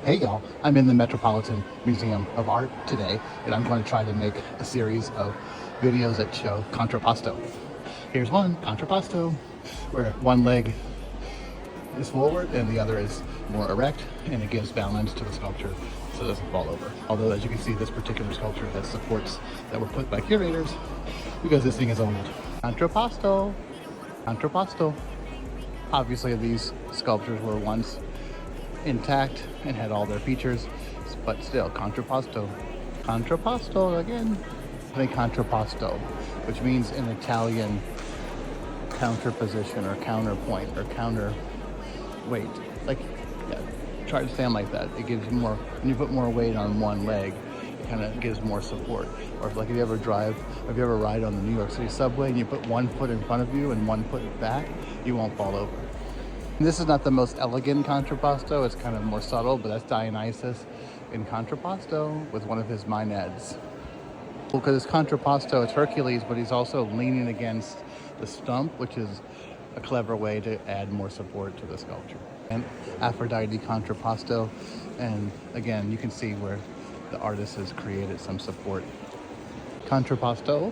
Hey y'all, I'm in the Metropolitan Museum of Art today, and I'm going to try to make a series of videos that show Contrapposto. Here's one, Contrapposto, where one leg is forward and the other is more erect, and it gives balance to the sculpture so it doesn't fall over. Although, as you can see, this particular sculpture has supports that were put by curators because this thing is old. Contrapposto, Contrapposto. Obviously, these sculptures were once intact and had all their features, but still, Contrapposto. Contrapposto again. I think Contrapposto, which means in Italian counterposition or counterpoint or counterweight. Like, yeah, try to stand like that. It gives more, when you put more weight on one leg, it kind of gives more support. Or if, like, if you ever ride on the New York City subway and you put one foot in front of you and one foot back, you won't fall over. This is not the most elegant Contrapposto, it's kind of more subtle, but that's Dionysus in Contrapposto with one of his Maenads. Well, because it's Contrapposto, it's Hercules, but he's also leaning against the stump, which is a clever way to add more support to the sculpture. And Aphrodite Contrapposto, and again, you can see where the artist has created some support. Contrapposto.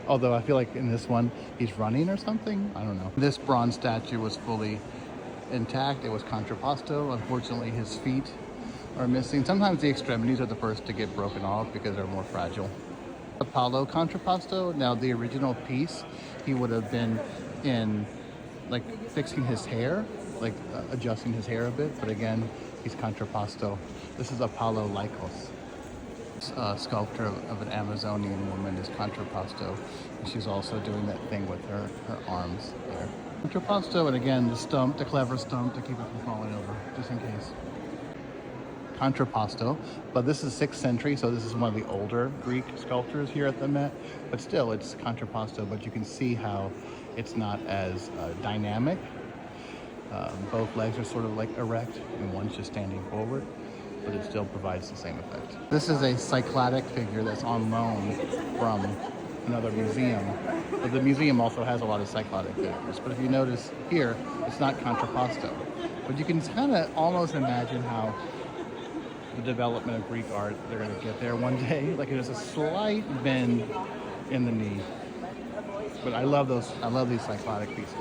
Although I feel like in this one, he's running or something. I don't know. This bronze statue was fully intact. It was Contrapposto. Unfortunately, his feet are missing. Sometimes the extremities are the first to get broken off because they're more fragile. Apollo Contrapposto. Now, the original piece, he would have been in, like, fixing his hair, like adjusting his hair a bit. But again, he's Contrapposto. This is Apollo Lycos. Sculpture of an Amazonian woman is Contrapposto, and she's also doing that thing with her arms there. Contrapposto, and again the clever stump to keep it from falling over, just in case. Contrapposto, but this is 6th century, so this is one of the older Greek sculptures here at the Met, but still it's Contrapposto, but you can see how it's not as dynamic. Both legs are sort of like erect, and one's just standing forward, but it still provides the same effect. This is a cycladic figure that's on loan from another museum. But the museum also has a lot of cycladic figures. But if you notice here, it's not Contrapposto. But you can kind of almost imagine how the development of Greek art, they're going to get there one day. Like, there's a slight bend in the knee. But I love these cycladic pieces.